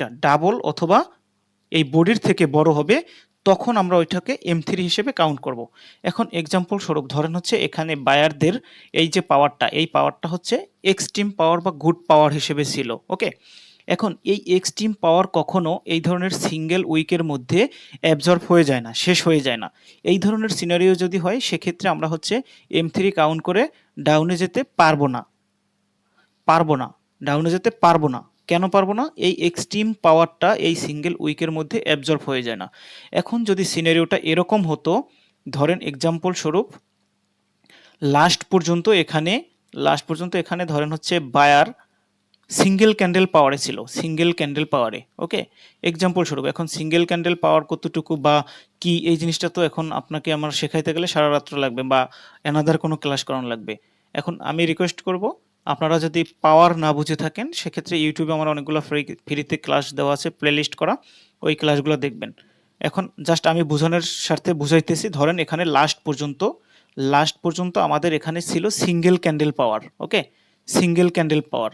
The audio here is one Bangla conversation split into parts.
উইকটা ডাবল অথবা এই বডির থেকে বড় হবে, তখন আমরা ওইটাকে M3 হিসেবে কাউন্ট করব। এখন এক্সাম্পল স্বরূপ ধরেন হচ্ছে এখানে বায়ারদের এই যে পাওয়ারটা, এই পাওয়ারটা হচ্ছে এক্সট্রিম পাওয়ার বা গুড পাওয়ার হিসেবে ছিল। ওকে, এখন এই এক্সট্রিম পাওয়ার কখনো এই ধরনের সিঙ্গেল উইকের মধ্যে অ্যাবজর্ব হয়ে যায় না, শেষ হয়ে যায় না। এই ধরনের সিনারিও যদি হয়, সেক্ষেত্রে আমরা হচ্ছে M3 কাউন্ট করে ডাউনে যেতে পারবো না, ডাউনে যেতে পারবো না। কেন পারবো না? এই এক্সট্রিম পাওয়ারটা এই সিঙ্গেল উইকের মধ্যে অ্যাবজর্ব হয়ে যায় না। এখন যদি সিনারিওটা এরকম হতো, ধরেন এক্সাম্পল স্বরূপ লাস্ট পর্যন্ত এখানে ধরেন হচ্ছে বায়ার সিঙ্গেল ক্যান্ডেল পাওয়ারে ছিল, সিঙ্গেল ক্যান্ডেল পাওয়ারে। ওকে, এক্সাম্পল স্বরূপ এখন সিঙ্গেল ক্যান্ডেল পাওয়ার কতটুকু বা কি, এই জিনিসটা তো এখন আপনাকে আমার শেখাইতে গেলে সারা রাত্র লাগবে বা অ্যানাদার কোনো ক্লাস করানো লাগবে। এখন আমি রিকোয়েস্ট করব, আপনারা যদি পাওয়ার না বুঝে থাকেন, সেক্ষেত্রে ইউটিউবে আমার অনেকগুলো ফ্রিতে ক্লাস দেওয়া আছে, প্লেলিস্ট করা, ওই ক্লাসগুলো দেখবেন। এখন জাস্ট আমি বোঝানোর স্বার্থে বুঝাইতেছি। ধরেন এখানে লাস্ট পর্যন্ত আমাদের এখানে ছিল single candle power. Okay, single candle power.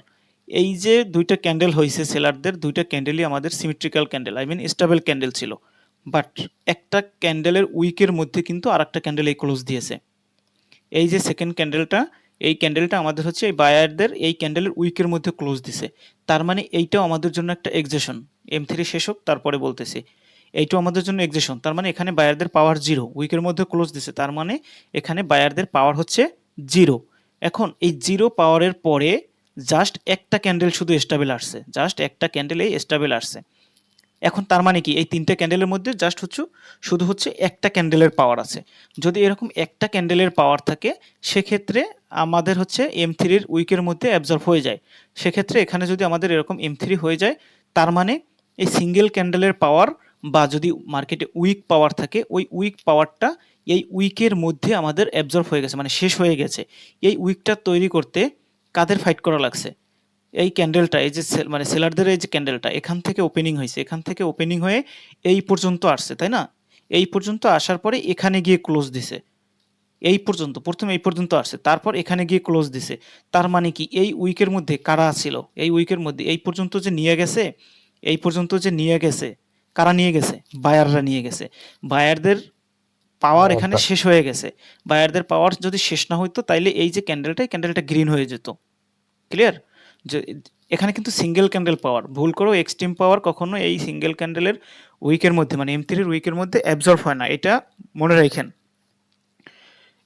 এই যে দুইটা ক্যান্ডেল হয়েছে সেলারদের, দুইটা ক্যান্ডেলই আমাদের symmetrical candle, I mean stable candle ছিল। বাট একটা ক্যান্ডেলের উইকের মধ্যে কিন্তু আর একটা ক্যান্ডেল এই ক্লোজ দিয়েছে। এই যে সেকেন্ড ক্যান্ডেলটা, এই ক্যান্ডেলটা আমাদের হচ্ছে এই বায়ারদের এই ক্যান্ডেলের উইকের মধ্যে ক্লোজ দিছে। তার মানে এইটাও আমাদের জন্য একটা এক্সেশন। M3 শেষ হোক তারপরে বলতেছি। এইটাও আমাদের জন্য এক্সেশন। তার মানে এখানে বায়ারদের পাওয়ার জিরো, উইকের মধ্যে ক্লোজ দিছে, তার মানে এখানে বায়ারদের পাওয়ার হচ্ছে জিরো। এখন এই জিরো পাওয়ারের পরে জাস্ট একটা ক্যান্ডেল শুধু স্টেবল আসছে, জাস্ট একটা ক্যান্ডেল এই স্টেবল আসছে। এখন তার মানে কি, এই তিনটা ক্যান্ডেলের মধ্যে জাস্ট শুধু হচ্ছে একটা ক্যান্ডেলের পাওয়ার আছে। যদি এরকম একটা ক্যান্ডেলের পাওয়ার থাকে, সেক্ষেত্রে আমাদের হচ্ছে M3 এর উইকের মধ্যে অ্যাবজর্ব হয়ে যায়। সেক্ষেত্রে এখানে যদি আমাদের এরকম M3 হয়ে যায়, তার মানে এই সিঙ্গেল ক্যান্ডেলের পাওয়ার বা যদি মার্কেটে উইক পাওয়ার থাকে, ওই উইক পাওয়ারটা এই উইকের মধ্যে আমাদের অ্যাবজর্ব হয়ে গেছে, মানে শেষ হয়ে গেছে। এই উইকটা তৈরি করতে কাদের ফাইট করা লাগছে? এই ক্যান্ডেলটা, এই যে মানে সেলারদের এই যে ক্যান্ডেলটা এখান থেকে ওপেনিং হয়েছে, এখান থেকে ওপেনিং হয়ে এই পর্যন্ত আসছে, তাই না? এই পর্যন্ত আসার পরে এখানে গিয়ে ক্লোজ দিছে। এই পর্যন্ত, প্রথমে এই পর্যন্ত আসছে, তারপর এখানে গিয়ে ক্লোজ দিছে। তার মানে কি, এই উইকের মধ্যে কারা ছিল? এই উইকের মধ্যে এই পর্যন্ত যে নিয়ে গেছে, এই পর্যন্ত যে নিয়ে গেছে, কারা নিয়ে গেছে? বায়াররা নিয়ে গেছে। বায়ারদের পাওয়ার এখানে শেষ হয়ে গেছে। বায়ারদের পাওয়ার যদি শেষ না হইতো, তাইলে এই যে ক্যান্ডেলটা গ্রিন হয়ে যেত। ক্লিয়ার? যে এখানে কিন্তু সিঙ্গেল ক্যান্ডেল পাওয়ার, ভুল করো এক্সট্রিম পাওয়ার কখনো এই সিঙ্গেল ক্যান্ডেলের উইকের মধ্যে মানে M3 এর উইকের মধ্যে অ্যাবজর্ব হয় না, এটা মনে রাখেন।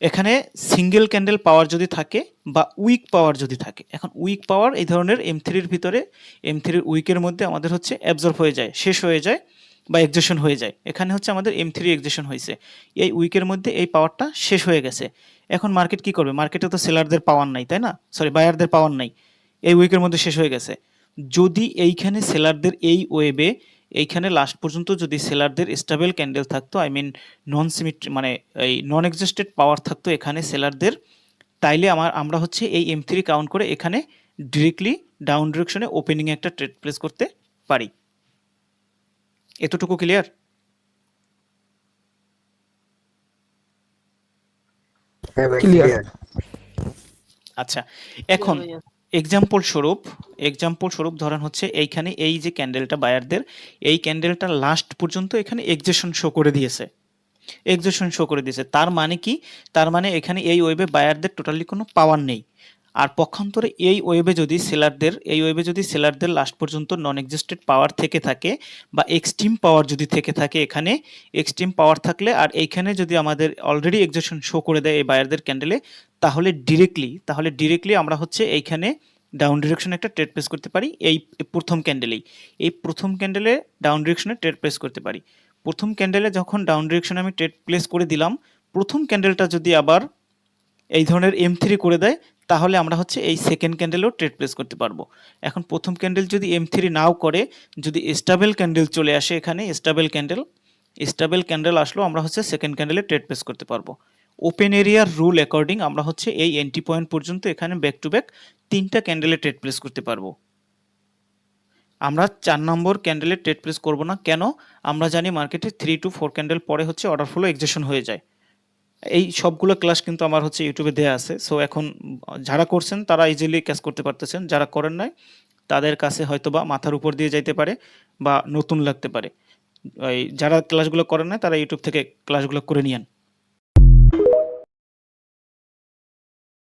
এখানে সিঙ্গেল ক্যান্ডেল পাওয়ার যদি থাকে বা উইক পাওয়ার যদি থাকে, এখন উইক পাওয়ার এই ধরনের M3 এর ভিতরে, M3 এর উইকের মধ্যে আমাদের হচ্ছে অ্যাবজর্ব হয়ে যায়, শেষ হয়ে যায় বা এক্সেশন হয়ে যায়। এখানে হচ্ছে আমাদের M3 এক্সেশন হয়েছে, এই উইকের মধ্যে এই পাওয়ারটা শেষ হয়ে গেছে। এখন মার্কেট কি করবে? মার্কেটে তো সেলারদের পাওয়ার নাই, তাই না? সরি, বায়ারদের পাওয়ার নাই, এই উইকের মধ্যে শেষ হয়ে গেছে। যদি এইখানে সেলারদের এই ওয়েবে, এইখানে লাস্ট পর্যন্ত যদি সেলারদের স্টেবল ক্যান্ডেল থাকতো, আই মিন নন সিমেট্রি মানে এই নন এক্সিস্টেড পাওয়ার থাকতো এখানে সেলারদের, তাইলে আমরা হচ্ছে এই M3 কাউন্ট করে এখানে ডিরেক্টলি ডাউন ডিরেকশনে ওপেনিং এ একটা ট্রেড প্লেস করতে পারি। এতটুকু ক্লিয়ার? ক্লিয়ার। আচ্ছা, এখন এক্সাম্পল স্বরূপ ধরেন হচ্ছে এইখানে এই যে ক্যান্ডেলটা বায়ারদের, এই ক্যান্ডেলটা লাস্ট পর্যন্ত এখানে এক্সেশন শো করে দিয়েছে, তার মানে কি? তার মানে এখানে এই ওয়েবে বায়ারদের টোটালি কোনো পাওয়ার নেই। আর পক্ষান্তরে এই ওয়েবে যদি সেলারদের লাস্ট পর্যন্ত নন এক্সিস্টেড পাওয়ার থেকে থাকে বা এক্সট্রিম পাওয়ার যদি থেকে থাকে, এখানে এক্সট্রিম পাওয়ার থাকলে আর এইখানে যদি আমাদের অলরেডি এক্সেশন শো করে দেয় এই বায়ারদের ক্যান্ডেলে, তাহলে ডিরেক্টলি আমরা হচ্ছে এইখানে ডাউন ডিরেকশনে একটা ট্রেড প্লেস করতে পারি। এই প্রথম ক্যান্ডেলে ডাউন ডিরেকশনে ট্রেড প্লেস করতে পারি। প্রথম ক্যান্ডেলে যখন ডাউন ডিরেকশনে আমি ট্রেড প্লেস করে দিলাম, প্রথম ক্যান্ডেলটা যদি আবার এই ধরনের M3 করে দেয়, তাহলে আমরা হচ্ছে এই সেকেন্ড ক্যান্ডেলেও ট্রেড প্লেস করতে পারবো। এখন প্রথম ক্যান্ডেল যদি M3 নাও করে, যদি স্টেবল ক্যান্ডেল চলে আসে, এখানে স্টেবল ক্যান্ডেল আসলো, আমরা হচ্ছে সেকেন্ড ক্যান্ডেলে ট্রেড প্লেস করতে পারবো। ওপেন এরিয়ার রুল অ্যাকর্ডিং আমরা হচ্ছে এই এন্ট্রি পয়েন্ট পর্যন্ত এখানে ব্যাক টু ব্যাক 3টা ক্যান্ডেলে ট্রেড প্লেস করতে পারবো। আমরা 4 নম্বর ক্যান্ডেলে ট্রেড প্লেস করব না। কেন? আমরা জানি মার্কেটে 3 to 4 ক্যান্ডেল পরে হচ্ছে অর্ডার ফ্লো এক্সেশন হয়ে যায়। এই সবগুলো ক্লাস কিন্তু আমার হচ্ছে ইউটিউবে দেয়া আছে। সো এখন যারা করছেন তারা ইজিলি ক্যাচ করতে পারতেছেন, যারা করেন নাই তাদের কাছে হয়তোবা মাথার উপর দিয়ে যাইতে পারে, বা নতুন লাগতে পারে। যারা ক্লাসগুলো করেন না তারা ইউটিউব থেকে ক্লাসগুলো করে নিয়েন।